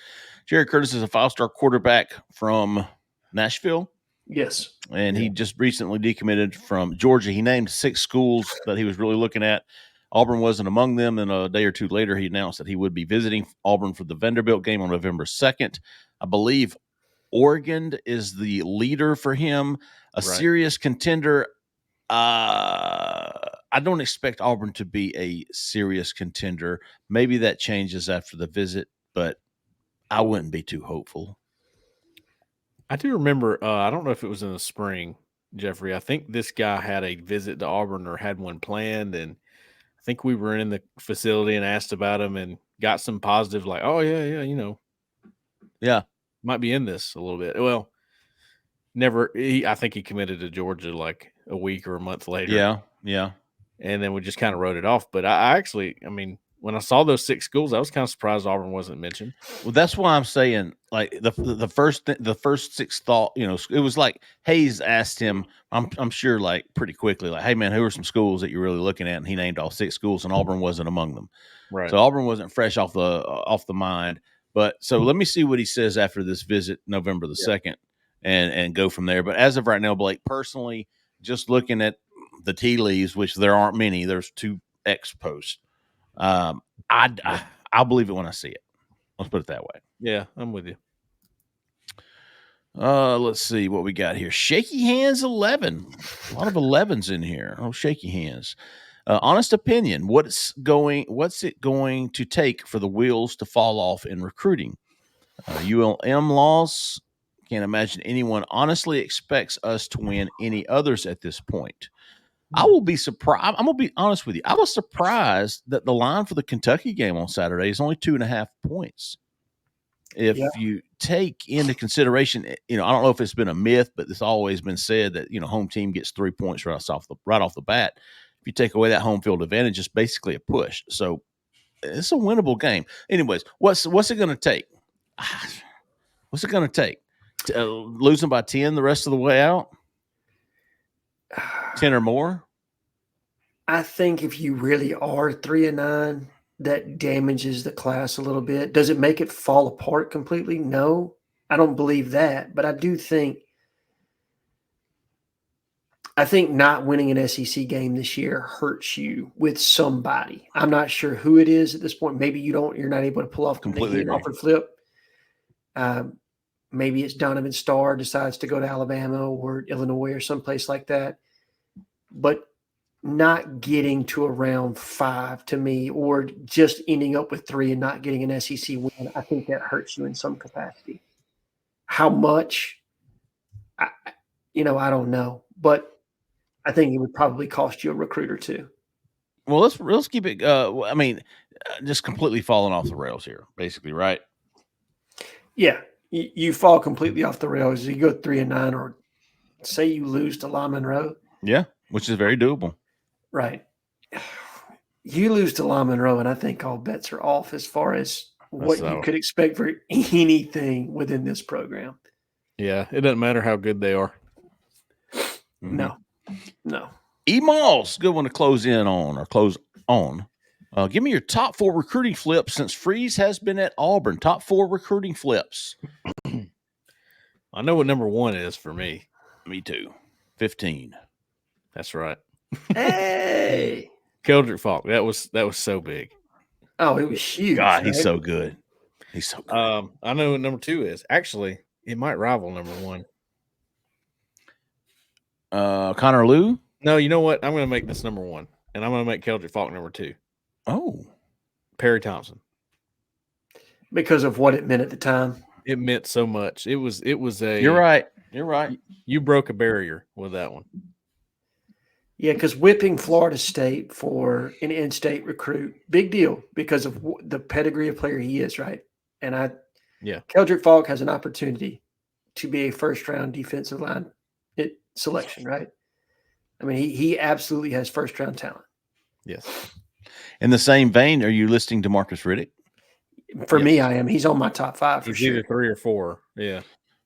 A: Jared Curtis is a 5-star quarterback from Nashville.
C: Yes.
A: And he just recently decommitted from Georgia. He named 6 schools that he was really looking at. Auburn wasn't among them, and a day or two later, he announced that he would be visiting Auburn for the Vanderbilt game on November 2nd. I believe Oregon is the leader for him, a serious contender. I don't expect Auburn to be a serious contender. Maybe that changes after the visit, but I wouldn't be too hopeful.
B: I do remember, I don't know if it was in the spring, Jeffrey. I think this guy had a visit to Auburn or had one planned, and I think we were in the facility and asked about him and got some positive, like, oh, yeah, might be in this a little bit. Well, I think he committed to Georgia like a week or a month later.
A: Yeah.
B: And then we just kind of wrote it off. But I actually, when I saw those 6 schools, I was kind of surprised Auburn wasn't mentioned.
A: Well, that's why I'm saying, like, the first 6 thought, it was like Hayes asked him, I'm sure, like, pretty quickly, like, hey man, who are some schools that you're really looking at? And he named all 6 schools, and Auburn wasn't among them.
B: Right.
A: So Auburn wasn't fresh off the mind. But so let me see what he says after this visit, November the 2nd, and go from there. But as of right now, Blake, personally, just looking at the tea leaves, which there aren't many, there's 2 X posts. I'll believe it when I see it. Let's put it that way.
B: Yeah, I'm with you.
A: Let's see what we got here. Shaky hands 11. A lot of 11s in here. Oh, shaky hands. Honest opinion. What's it going to take for the wheels to fall off in recruiting? ULM loss. Can't imagine anyone honestly expects us to win any others at this point. I will be surprised. I'm going to be honest with you. I was surprised that the line for the Kentucky game on Saturday is only 2.5 points. If you take into consideration, I don't know if it's been a myth, but it's always been said that, home team gets 3 points right off the bat. If you take away that home field advantage, it's basically a push. So it's a winnable game. Anyways, what's it going to take? What's it going to take? Losing by 10 the rest of the way out? 10 or more?
C: I think if you really are 3-9, that damages the class a little bit. Does it make it fall apart completely? No, I don't believe that. But I do think not winning an SEC game this year hurts you with somebody. I'm not sure who it is at this point. Maybe you're not able to pull off completely an Offord flip. Maybe it's Donovan Starr decides to go to Alabama or Illinois or someplace like that. But not getting to around 5 to me, or just ending up with 3 and not getting an SEC win, I think that hurts you in some capacity. How much? I don't know, but I think it would probably cost you a recruit or 2.
A: Well, let's keep it. Just completely falling off the rails here, basically, right?
C: Yeah, you fall completely off the rails. You go 3-9, or say you lose to La Monroe.
A: Yeah, which is very doable.
C: Right. You lose to La Monroe, and I think all bets are off as far as what you could expect for anything within this program.
B: Yeah, it doesn't matter how good they are.
C: No.
A: E-Malls, good one to close on. Give me your top 4 recruiting flips since Freeze has been at Auburn. Top 4 recruiting flips.
B: I know what number 1 is for me.
A: Me too. 15.
B: That's right.
C: Hey,
B: Keldrick Falk. That was so big.
C: Oh, it was huge.
A: God, right? He's so good.
B: I know what number 2 is. Actually, it might rival number 1.
A: Connor Lew?
B: No, you know what? I'm going to make this number 1, and I'm going to make Keldrick Falk number 2.
A: Oh,
B: Perry Thompson.
C: Because of what it meant at the time.
B: It meant so much. It was a.
A: You're right.
B: You broke a barrier with that one.
C: Yeah, because whipping Florida State for an in-state recruit, big deal because of the pedigree of player he is, right? And Keldrick Falk has an opportunity to be a first-round defensive line selection, right? I mean, he absolutely has first-round talent.
B: Yes.
A: In the same vein, are you listing DeMarcus Riddick?
C: For me, I am. He's on my top 5 for sure.
B: Either 3 or 4. Yeah.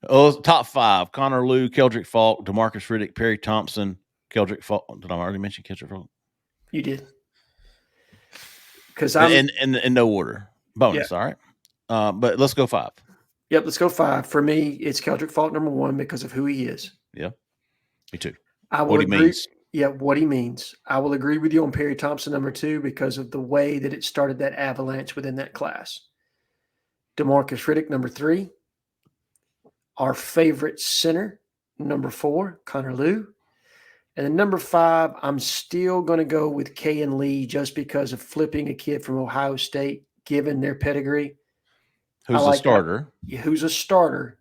A: Oh, top 5: Connor Lew, Keldrick Falk, DeMarcus Riddick, Perry Thompson. Keldrick Falk. Did I already mention Keldrick Falk?
C: You did. Because I'm
A: in no order. Bonus, all right. But let's go 5.
C: Yep, let's go 5. For me, it's Keldrick Falk number 1 because of who he is.
A: Yeah, me too.
C: I would agree. what he means. I will agree with you on Perry Thompson, number 2, because of the way that it started that avalanche within that class. DeMarcus Riddick, number 3. Our favorite center, number 4, Connor Liu. And then number 5, I'm still going to go with Kayan Lee just because of flipping a kid from Ohio State, given their pedigree.
A: Who's a starter.
C: Who's a starter.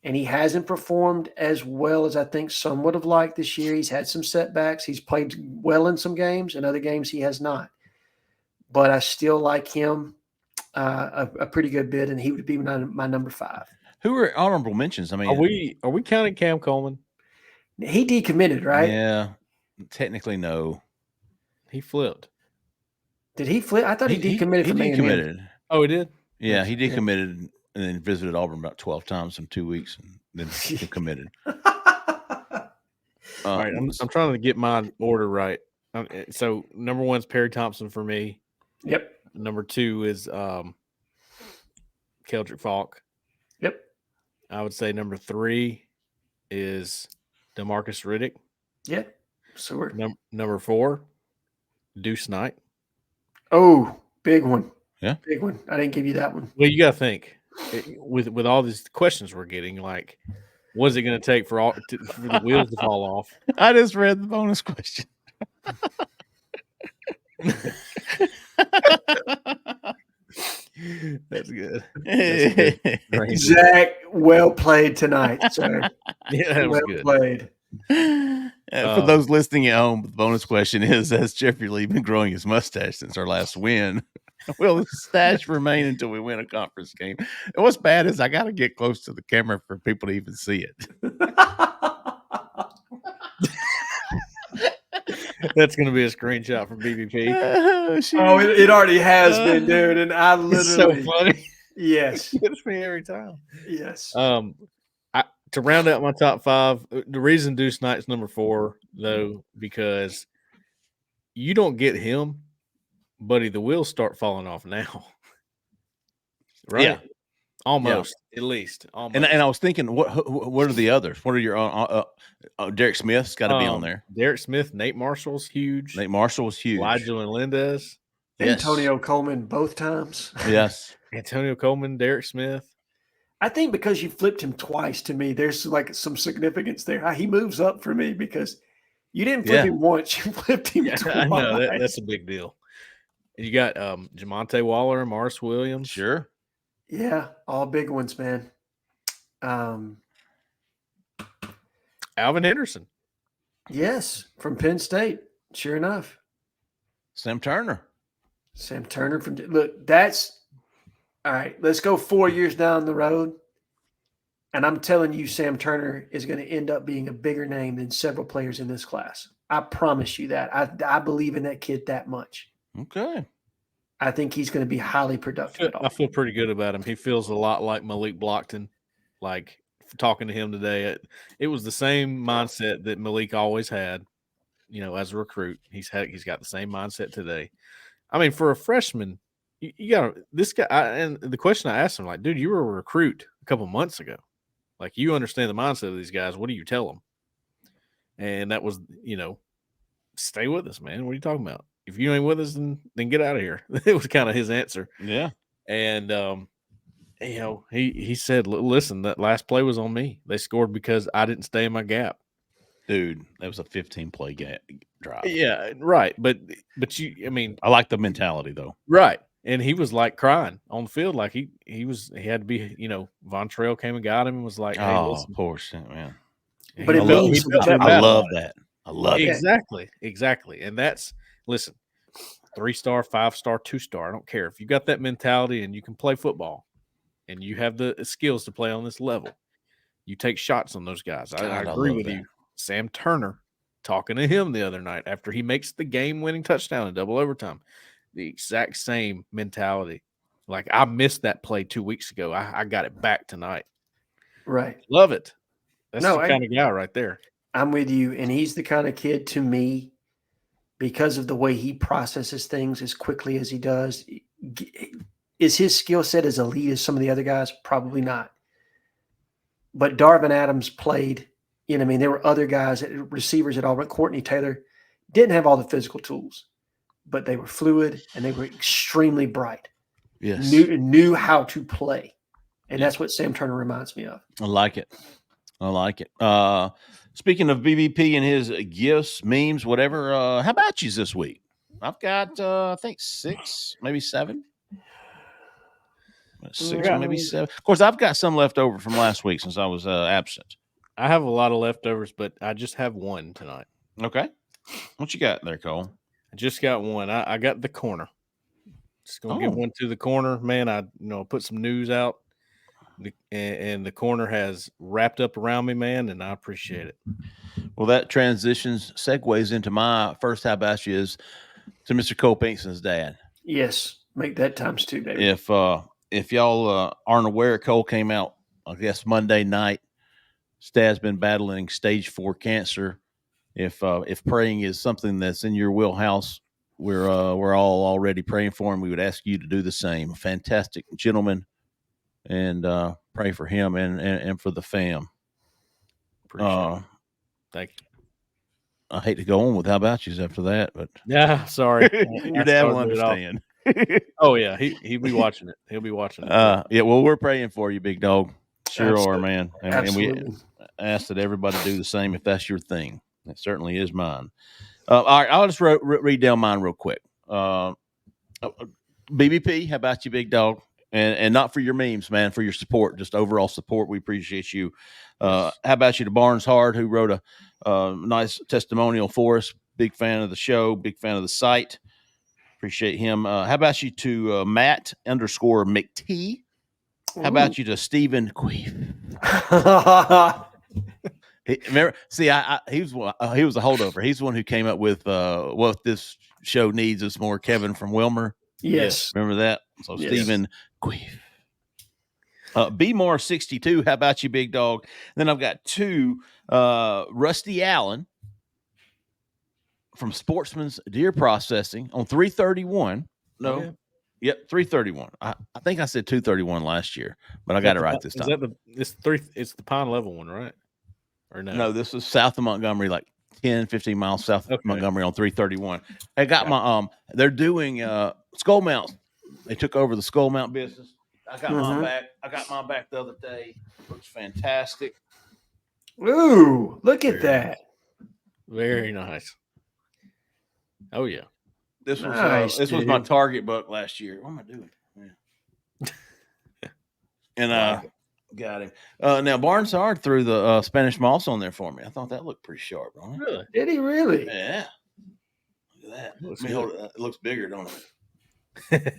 C: And he hasn't performed as well as I think some would have liked this year. He's had some setbacks. He's played well in some games, and other games he has not. But I still like him a pretty good bit, and he would be my number 5.
A: Who are honorable mentions? I mean,
B: are we counting Cam Coleman?
C: He decommitted, right?
A: Yeah, technically no.
B: He flipped.
C: Did he flip? I thought he decommitted from A&M.
B: Decommitted. Oh, he did?
A: Yeah, he decommitted and then visited Auburn about 12 times in 2 weeks and then decommitted.
B: All right, I'm trying to get my order right. So number 1 is Perry Thompson for me.
C: Yep.
B: Number 2 is Keldrick Falk.
C: Yep.
B: I would say number 3 is DeMarcus Riddick.
C: Yeah. So we're
B: number 4, Deuce Knight.
C: Oh, big one.
A: Yeah.
C: Big one. I didn't give you that one.
B: Well, you got to think with all these questions we're getting, like, what is it going to take for the wheels to fall off?
A: I just read the bonus question.
B: That's good.
C: Zach, well played tonight, sir.
B: Yeah, that was
C: well
B: good.
C: Played.
A: For those listening at home, the bonus question is: has Jeffrey Lee been growing his mustache since our last win? Will the stash remain until we win a conference game? And what's bad is I got to get close to the camera for people to even see it.
B: That's going to be a screenshot from BBP.
C: Oh, it already has been, dude. And I literally.
B: It's so funny.
C: Yes.
B: It gets me every time.
C: Yes.
B: To round out my top 5, the reason Deuce Knight's number 4, though, because you don't get him, buddy, the wheels start falling off now. Right?
A: Yeah.
B: Almost, at least. Almost.
A: And I was thinking, what are the others? What are your Derek Smith's got to be on there.
B: Derek Smith, Nate Marshall's huge.
A: Nate Marshall was huge.
B: Elijah Melendez.
A: Yes.
C: Antonio Coleman both times.
A: Yes.
B: Antonio Coleman, Derek Smith.
C: I think because you flipped him twice to me, there's like some significance there. He moves up for me because you didn't flip him once, you flipped him twice.
B: I know that's a big deal. And you got Jamonte Waller and Mars Williams.
A: Sure.
C: Yeah, all big ones, man.
B: Alvin Henderson.
C: Yes, from Penn State. Sure enough.
A: Sam Turner
C: from look, that's all right. Let's go 4 years down the road. And I'm telling you, Sam Turner is going to end up being a bigger name than several players in this class. I promise you that. I believe in that kid that much.
A: Okay.
C: I think he's going to be highly productive.
B: I feel pretty good about him. He feels a lot like Malik Blockton. Like, talking to him today, it was the same mindset that Malik always had, as a recruit. He's got the same mindset today. I mean, for a freshman, you got this guy. And the question I asked him, like, dude, you were a recruit a couple months ago. Like, you understand the mindset of these guys. What do you tell them? And that was, stay with us, man. What are you talking about? If you ain't with us, then get out of here. It was kind of his answer.
A: Yeah.
B: And, he said, listen, that last play was on me. They scored because I didn't stay in my gap.
A: Dude, that was a 15-play drive.
B: Yeah, right. But
A: I like the mentality though.
B: Right. And he was like crying on the field, like he had to be, Vontrell came and got him and was like, hey, listen.
A: Poor shit, man.
C: But
A: I love that. I love
B: it. Exactly. And that's, listen, 3-star, 5-star, 2-star. I don't care. If you got that mentality and you can play football and you have the skills to play on this level, you take shots on those guys. I agree with you. Sam Turner, talking to him the other night after he makes the game-winning touchdown in double overtime, the exact same mentality. Like, I missed that play 2 weeks ago. I got it back tonight.
C: Right.
B: Love it. That's the kind of guy right there.
C: I'm with you. And he's the kind of kid, to me, because of the way he processes things as quickly as he does. Is his skill set as elite as some of the other guys? Probably not. But Darvin Adams played, there were other guys, receivers at Auburn. Courtney Taylor didn't have all the physical tools, but they were fluid and they were extremely bright.
A: Yes.
C: Knew how to play. And that's what Sam Turner reminds me of.
A: I like it. Speaking of BBP and his gifts, memes, whatever, how about you this week? I've got, I think 6, maybe 7. 6, maybe 7. Of course, I've got some left over from last week since I was absent.
B: I have a lot of leftovers, but I just have one tonight.
A: Okay. What you got there, Cole?
B: I just got one. I got the corner. Just going to give one to the corner. Man, I put some news out, and the corner has wrapped up around me, man, and I appreciate it.
A: Well, that segues into my first how about you is to Mr. Cole Pinkston's dad.
C: Yes. Make that times 2, baby.
A: If y'all aren't aware, Cole came out, I guess, Monday night. His dad's been battling stage 4 cancer. If praying is something that's in your wheelhouse, we're all already praying for him. We would ask you to do the same. A fantastic gentleman, and pray for him and for the fam.
B: Appreciate it. Thank you.
A: I hate to go on with how about yous after that, but
B: yeah, sorry.
A: Your dad will understand.
B: Oh yeah, he'll be watching it. He'll be watching it.
A: Yeah, well, we're praying for you, big dog. Sure are, man. And we ask that everybody do the same if that's your thing. It certainly is mine. All right, I'll just read down mine real quick. BBP, how about you, big dog? And not for your memes, man, for your support, just overall support. We appreciate you. How about you to Barnes Hard, who wrote a nice testimonial for us. Big fan of the show, big fan of the site. Appreciate him. How about you to Matt_McT? How about you to Stephen Queef? Remember, see, he was a holdover. He's the one who came up with what this show needs is more Kevin from Wilmer.
C: Yes.
A: Remember that? So yes. Stephen Queef. B-More62, how about you, big dog? Then I've got 2, Rusty Allen from Sportsman's Deer Processing on 331. No.
B: Yeah.
A: Yep, 331. I think I said 231 last year, but I got it right this time.
B: It's the Pine Level one, right? Or no?
A: No, this is south of Montgomery, like 10, 15 miles south of Montgomery on 331. I got my they're doing skull mounts. They took over the skull mount business. I got mine back. I got mine back the other day. Looks fantastic.
C: Ooh, look at that.
B: Very nice. Oh yeah.
A: This was my target buck last year. What am I doing? Yeah. And got him. Now Barnes Hard threw the Spanish moss on there for me. I thought that looked pretty sharp, don't it?
C: Really? Did he really?
A: Yeah. Look at that. It looks bigger, don't it?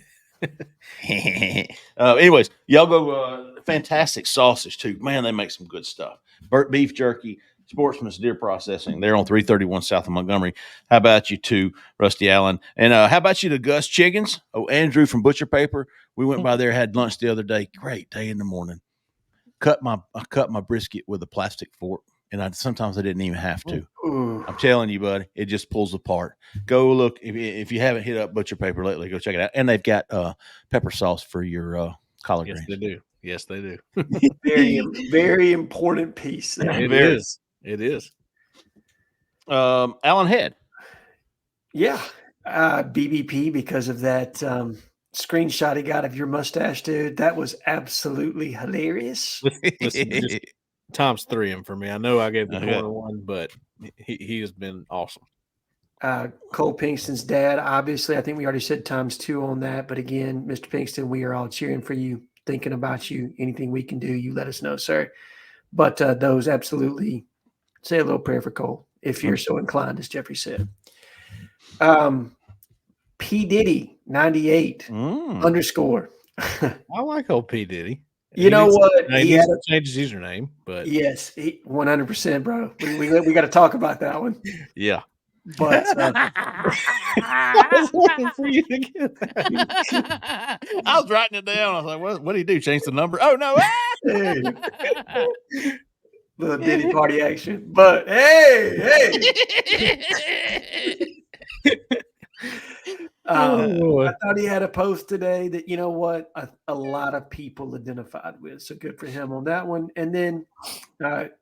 A: Anyways, y'all go fantastic sausage too. Man, they make some good stuff. Burt beef jerky, Sportsman's Deer Processing. They're on 331 south of Montgomery. How about you to Rusty Allen? And how about you to Gus Chiggins? Oh, Andrew from Butcher Paper. We went by there, had lunch the other day. Great day in the morning. I cut my brisket with a plastic fork, and sometimes I didn't even have to. Ooh. I'm telling you, buddy, it just pulls apart. Go look if you haven't hit up Butcher Paper lately. Go check it out, and they've got pepper sauce for your collard greens.
B: They do. Yes, they do.
C: Very, very important piece.
B: It is. It is.
A: Alan Head.
C: Yeah, BBP because of that screenshot he got of your mustache, dude. That was absolutely hilarious.
B: Listen, just times 3 him for me. I know I gave the corner one, but he has been awesome.
C: Cole Pinkston's dad, obviously, I think we already said times 2 on that. But again, Mr. Pinkston, we are all cheering for you, thinking about you. Anything we can do, you let us know, sir. But those absolutely say a little prayer for Cole if you're so inclined, as Jeffrey said. P. Diddy 98 _.
B: I like old P. Diddy.
C: You know what?
B: He had to change his username, but
C: yes, 100%, bro. We got to talk about that one.
B: Yeah,
C: but
B: I was waiting for you to get that.
A: I was writing it down. I was like, "What did he do? Change the number?" Oh no!
C: The Diddy party action, but hey. I thought he had a post today that, you know what, a lot of people identified with. So good for him on that one. And then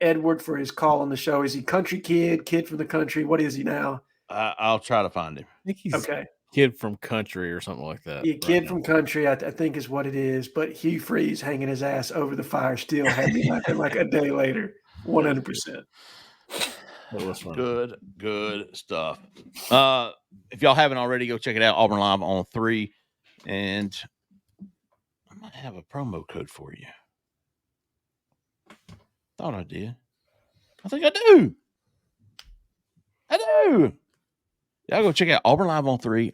C: Edward for his call on the show. Is he country kid from the country? What is he now?
A: I'll try to find him.
B: I think he's
C: Okay.
B: Kid from Country or something like that.
C: Yeah, Kid from Country, I think is what it is. But Hugh Freeze hanging his ass over the fire still had me laughing like a day later. 100%.
A: Good stuff. If y'all haven't already, go check it out. Auburn Live on 3. And I might have a promo code for you. Thought I did. I think I do. Y'all go check out Auburn Live on 3.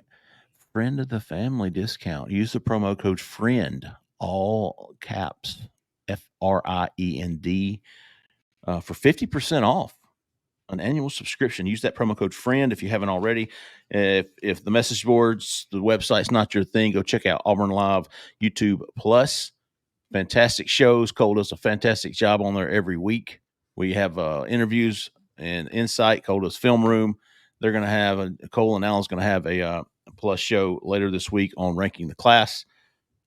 A: Friend of the family discount. Use the promo code FRIEND, all caps, FRIEND, for 50% off an annual subscription. Use that promo code FRIEND if you haven't already. If the message boards, the website's not your thing, go check out Auburn Live YouTube Plus. Fantastic shows. Cole does a fantastic job on there every week. We have interviews and insight. Cole does Film Room. They're going to have Cole and Alan's going to have a Plus show later this week on ranking the class.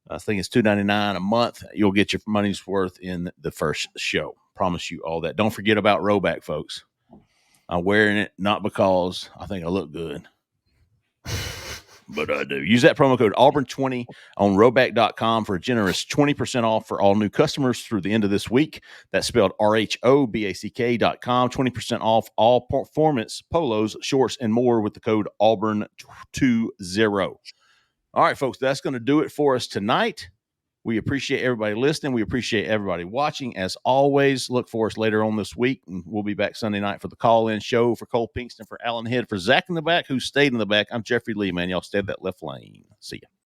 A: I think it's $2.99 a month. You'll get your money's worth in the first show. Promise you all that. Don't forget about Rowback, folks. I'm wearing it not because I think I look good, but I do. Use that promo code Auburn20 on rowback.com for a generous 20% off for all new customers through the end of this week. That's spelled RHOBACK.com. 20% off all performance polos, shorts, and more with the code Auburn20. All right, folks, that's going to do it for us tonight. We appreciate everybody listening. We appreciate everybody watching. As always, look for us later on this week. And we'll be back Sunday night for the call-in show. For Cole Pinkston, for Alan Head, for Zach in the back, who stayed in the back, I'm Jeffrey Lee, man. Y'all stay in that left lane. See ya.